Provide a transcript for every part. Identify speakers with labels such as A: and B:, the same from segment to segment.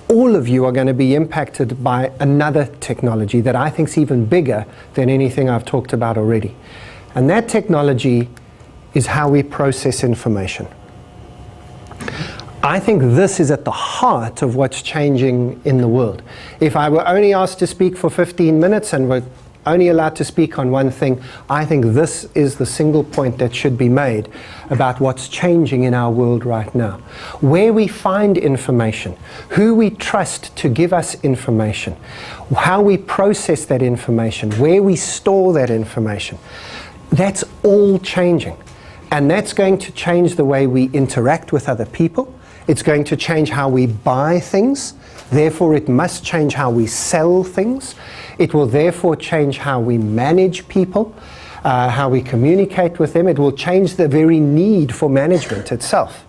A: all of you are going to be impacted by another technology that I think is even bigger than anything I've talked about already. And that technology is how we process information. I think this is at the heart of what's changing in the world. If I were only asked to speak for 15 minutes and were only allowed to speak on one thing, I think this is the single point that should be made about what's changing in our world right now. Where we find information, who we trust to give us information, how we process that information, where we store that information, that's all changing. And that's going to change the way we interact with other people. It's going to change how we buy things. Therefore, it must change how we sell things. It will therefore change how we manage people, how we communicate with them. It will change the very need for management itself.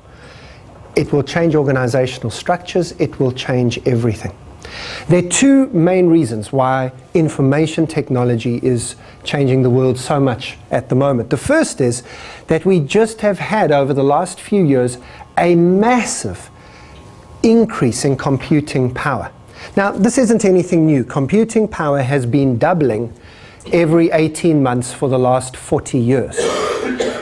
A: It will change organizational structures. It will change everything. There are two main reasons why information technology is changing the world so much at the moment. The first is that we just have had, over the last few years, a massive increase in computing power. Now, this isn't anything new. Computing power has been doubling every 18 months for the last 40 years.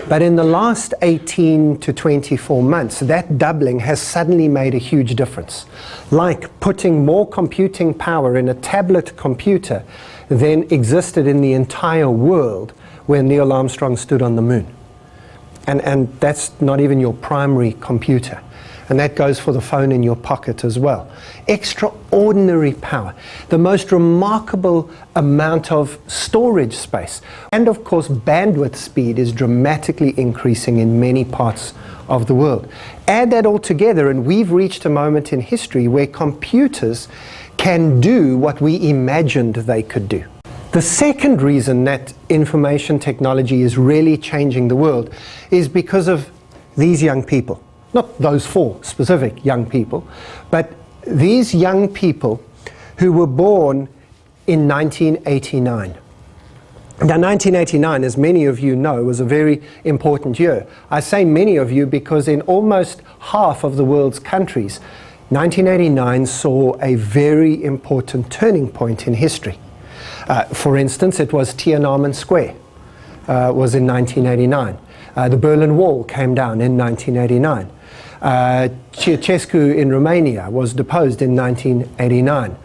A: But in the last 18 to 24 months, that doubling has suddenly made a huge difference. Like putting more computing power in a tablet computer than existed in the entire world when Neil Armstrong stood on the moon. And that's not even your primary computer. And that goes for the phone in your pocket as well. Extraordinary power. The most remarkable amount of storage space. And of course, bandwidth speed is dramatically increasing in many parts of the world. Add that all together and we've reached a moment in history where computers can do what we imagined they could do. The second reason that information technology is really changing the world is because of these young people. Not those four specific young people, but these young people who were born in 1989. Now, 1989, as many of you know, was a very important year. I say many of you because in almost half of the world's countries, 1989 saw a very important turning point in history. For instance, it was Tiananmen Square, was in 1989. The Berlin Wall came down in 1989. Ceausescu in Romania was deposed in 1989.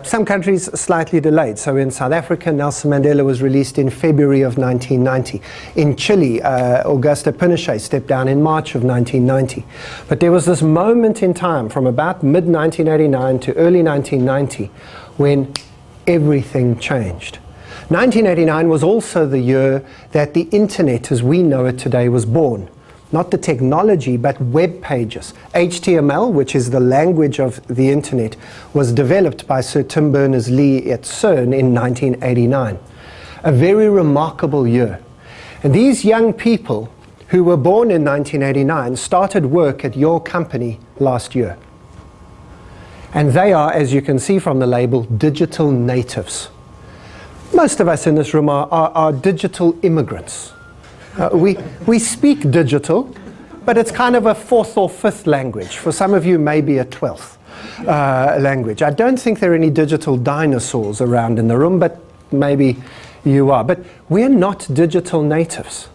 A: Some countries slightly delayed. So in South Africa, Nelson Mandela was released in February of 1990. In Chile, Augusto Pinochet stepped down in March of 1990. But there was this moment in time from about mid-1989 to early 1990 when everything changed. 1989 was also the year that the internet as we know it today was born. Not the technology, but web pages. HTML, which is the language of the internet, was developed by Sir Tim Berners-Lee at CERN in 1989. A very remarkable year. And these young people who were born in 1989 started work at your company last year. And they are, as you can see from the label, digital natives. Most of us in this room are digital immigrants. We speak digital, but it's kind of a fourth or fifth language. For some of you, maybe a 12th language. I don't think there are any digital dinosaurs around in the room, but maybe you are. But we're not digital natives.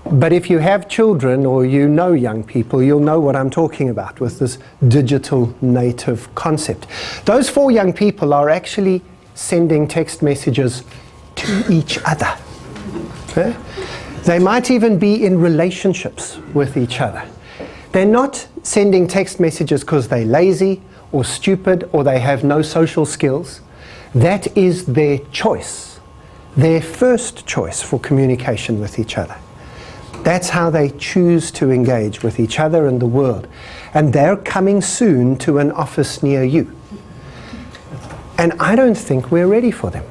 A: But if you have children or you know young people, you'll know what I'm talking about with this digital native concept. Those four young people are actually sending text messages to each other. Okay? They might even be in relationships with each other. They're not sending text messages because they're lazy or stupid or they have no social skills. That is their choice, their first choice for communication with each other. That's how they choose to engage with each other and the world. And they're coming soon to an office near you. And I don't think we're ready for them.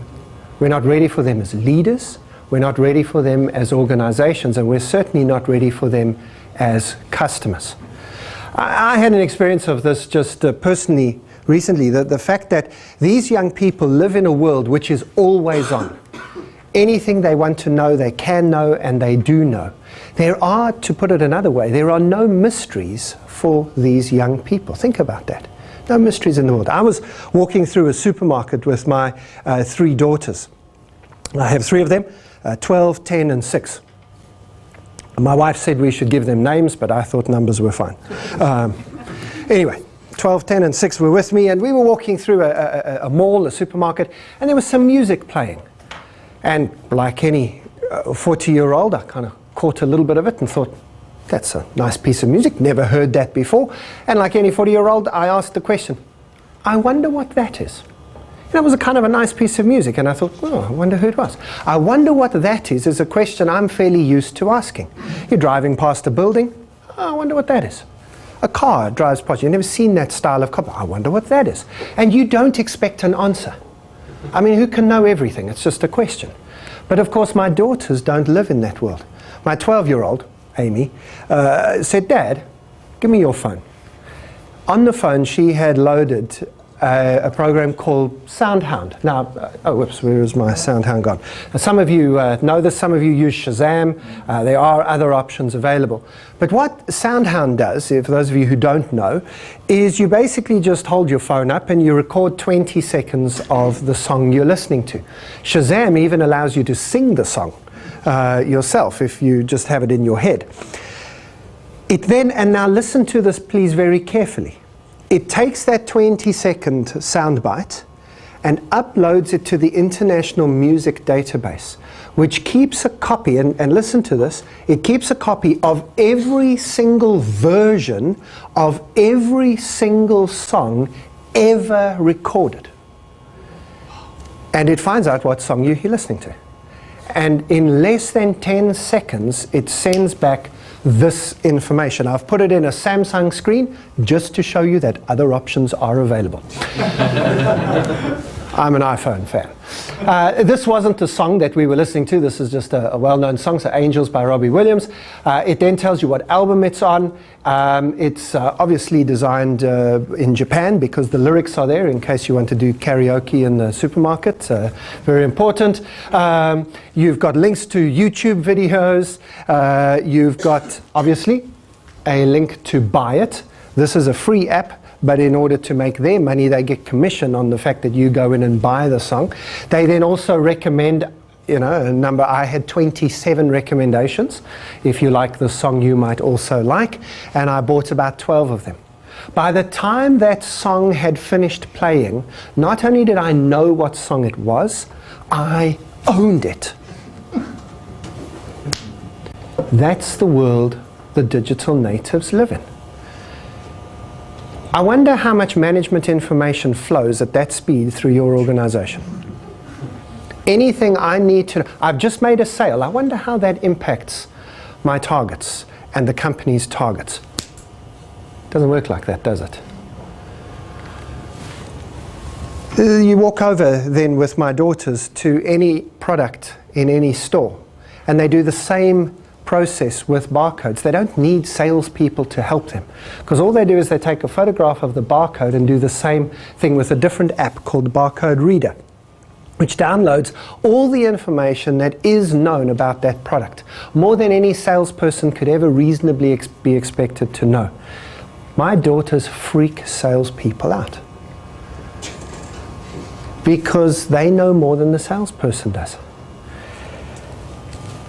A: We're not ready for them as leaders. We're not ready for them as organizations. And we're certainly not ready for them as customers. I had an experience of this just personally recently. The fact that these young people live in a world which is always on. Anything they want to know, they can know, and they do know. There are, to put it another way, there are no mysteries for these young people. Think about that. No mysteries in the world. I was walking through a supermarket with my 3 daughters. I have 3 of them, 12, 10, and 6. My wife said we should give them names, but I thought numbers were fine. Anyway, 12, 10, and 6 were with me, and we were walking through a mall, a supermarket, and there was some music playing. And like any 40-year-old, I kind of caught a little bit of it and thought, that's a nice piece of music, never heard that before. And like any 40-year-old, I asked the question, I wonder what that is. And it was a kind of a nice piece of music, and I thought, oh, I wonder who it was. I wonder what that is a question I'm fairly used to asking. You're driving past a building, oh, I wonder what that is. A car drives past you, you've never seen that style of car, I wonder what that is. And you don't expect an answer. I mean, who can know everything? It's just a question. But of course, my daughters don't live in that world. My 12-year-old, Amy, said, Dad, give me your phone. On the phone, she had loaded a program called SoundHound. Now, oh, whoops, where is my SoundHound gone? Now, some of you know this, some of you use Shazam. There are other options available. But what SoundHound does, for those of you who don't know, is you basically just hold your phone up and you record 20 seconds of the song you're listening to. Shazam even allows you to sing the song yourself if you just have it in your head. It then, and now listen to this please very carefully, it takes that 20-second soundbite and uploads it to the International Music Database, which keeps a copy, and listen to this, it keeps a copy of every single version of every single song ever recorded. And it finds out what song you're listening to. And in less than 10 seconds, it sends back this information. I've put it in a Samsung screen just to show you that other options are available. I'm an iPhone fan. This wasn't the song that we were listening to. This is just a well-known song, so Angels by Robbie Williams. It then tells you what album it's on. It's obviously designed in Japan because the lyrics are there in case you want to do karaoke in the supermarket. Very important. You've got links to YouTube videos. You've got, obviously, a link to buy it. This is a free app. But in order to make their money, they get commission on the fact that you go in and buy the song. They then also recommend, you know, a number. I had 27 recommendations. If you like the song, you might also like. And I bought about 12 of them. By the time that song had finished playing, not only did I know what song it was, I owned it. That's the world the digital natives live in. I wonder how much management information flows at that speed through your organization. Anything I need to know, I've just made a sale, I wonder how that impacts my targets and the company's targets. Doesn't work like that, does it? You walk over then with my daughters to any product in any store, and they do the same process with barcodes. They don't need salespeople to help them, because all they do is they take a photograph of the barcode and do the same thing with a different app called Barcode Reader, which downloads all the information that is known about that product, more than any salesperson could ever reasonably be expected to know. My daughters freak salespeople out because they know more than the salesperson does.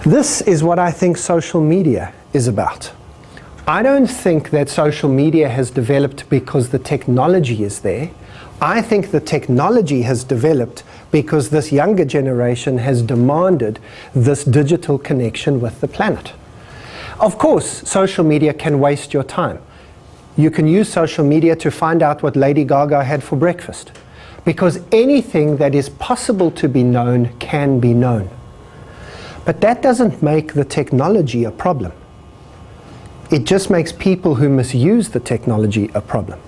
A: This is what I think social media is about. I don't think that social media has developed because the technology is there. I think the technology has developed because this younger generation has demanded this digital connection with the planet. Of course, social media can waste your time. You can use social media to find out what Lady Gaga had for breakfast, because anything that is possible to be known can be known. But that doesn't make the technology a problem. It just makes people who misuse the technology a problem.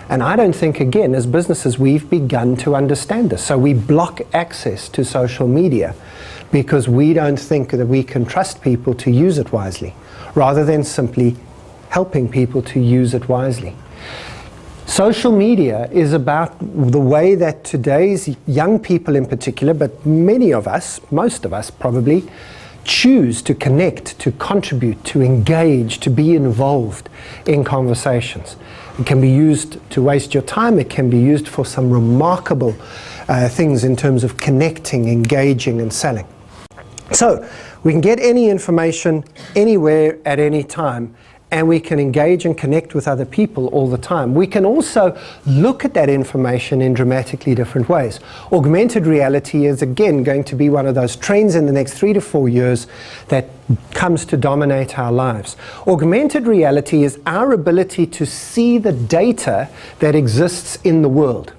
A: And I don't think, again, as businesses, we've begun to understand this. So we block access to social media because we don't think that we can trust people to use it wisely, rather than simply helping people to use it wisely. Social media is about the way that today's young people in particular, but many of us, most of us probably, choose to connect, to contribute, to engage, to be involved in conversations. It can be used to waste your time. It can be used for some remarkable things in terms of connecting, engaging, and selling. So we can get any information anywhere at any time, and we can engage and connect with other people all the time. We can also look at that information in dramatically different ways. Augmented reality is again going to be one of those trends in the next 3 to 4 years that comes to dominate our lives. Augmented reality is our ability to see the data that exists in the world.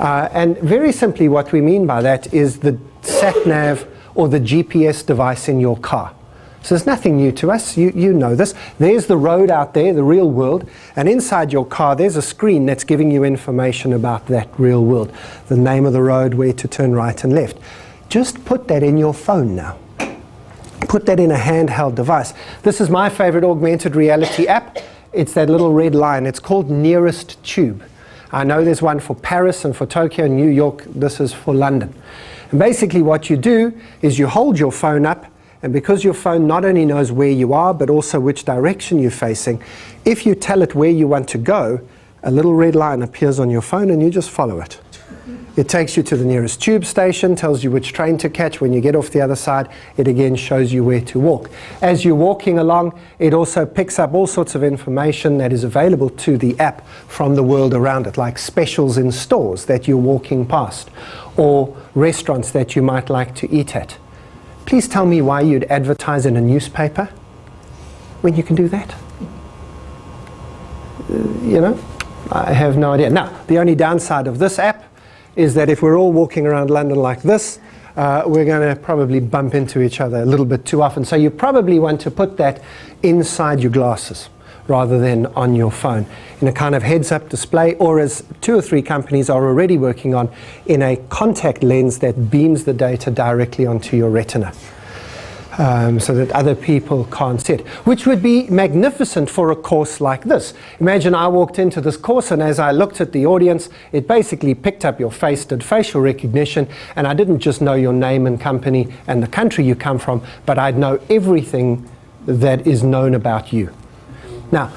A: And very simply what we mean by that is the sat-nav or the GPS device in your car. So there's nothing new to us, you know this. There's the road out there, the real world, and inside your car there's a screen that's giving you information about that real world. The name of the road, where to turn right and left. Just put that in your phone now. Put that in a handheld device. This is my favorite augmented reality app. It's that little red line. It's called Nearest Tube. I know there's one for Paris and for Tokyo and New York. This is for London. And basically what you do is you hold your phone up, and because your phone not only knows where you are, but also which direction you're facing, if you tell it where you want to go, a little red line appears on your phone and you just follow it. It takes you to the nearest tube station, tells you which train to catch. When you get off the other side, it again shows you where to walk. As you're walking along, it also picks up all sorts of information that is available to the app from the world around it, like specials in stores that you're walking past, or restaurants that you might like to eat at. Please tell me why you'd advertise in a newspaper when you can do that. You know, I have no idea. Now, the only downside of this app is that if we're all walking around London like this, we're going to probably bump into each other a little bit too often. So you probably want to put that inside your glasses rather than on your phone, in a kind of heads-up display, or as 2 or 3 companies are already working on, in a contact lens that beams the data directly onto your retina, so that other people can't see it, which would be magnificent for a course like this. Imagine I walked into this course, and as I looked at the audience, it basically picked up your face, did facial recognition, and I didn't just know your name and company and the country you come from, but I'd know everything that is known about you. Now,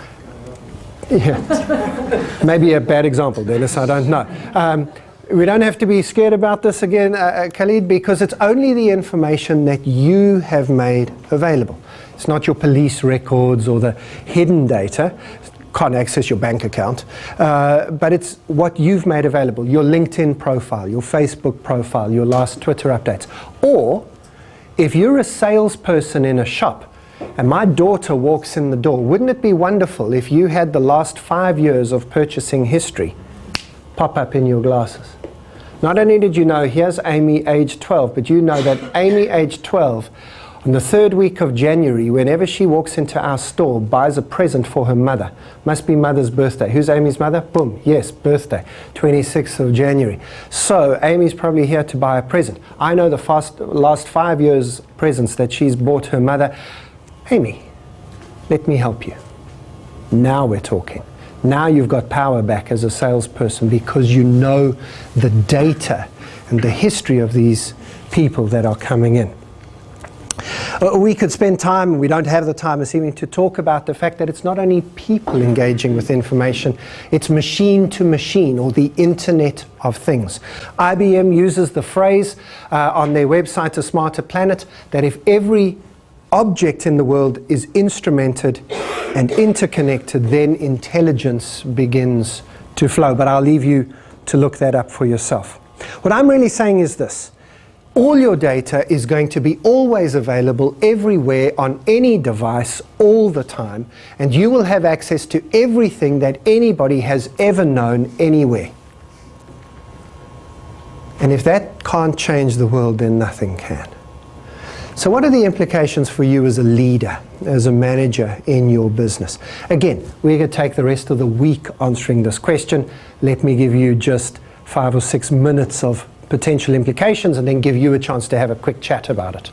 A: yeah, maybe a bad example, Dennis, I don't know. We don't have to be scared about this again, Khalid, because it's only the information that you have made available. It's not your police records or the hidden data. Can't access your bank account, but it's what you've made available, your LinkedIn profile, your Facebook profile, your last Twitter updates. Or, if you're a salesperson in a shop, and my daughter walks in the door, wouldn't it be wonderful if you had the last 5 years of purchasing history pop up in your glasses? Not only did you know, here's Amy, age 12, but you know that Amy, age 12, on the 3rd week of January, whenever she walks into our store, buys a present for her mother. Must be mother's birthday. Who's Amy's mother? Boom, yes, birthday, 26th of January. So Amy's probably here to buy a present. I know the last 5 years' presents that she's bought her mother. Amy, let me help you. Now we're talking. Now you've got power back as a salesperson because you know the data and the history of these people that are coming in. We could spend time, we don't have the time this evening, to talk about the fact that it's not only people engaging with information, it's machine to machine, or the Internet of Things. IBM uses the phrase on their website, A Smarter Planet, that if every object in the world is instrumented and interconnected, then intelligence begins to flow. But I'll leave you to look that up for yourself. What I'm really saying is this: all your data is going to be always available everywhere on any device all the time, and you will have access to everything that anybody has ever known anywhere. And if that can't change the world, then nothing can. So what are the implications for you as a leader, as a manager in your business? Again, we're going to take the rest of the week answering this question. Let me give you just 5 or 6 minutes of potential implications and then give you a chance to have a quick chat about it.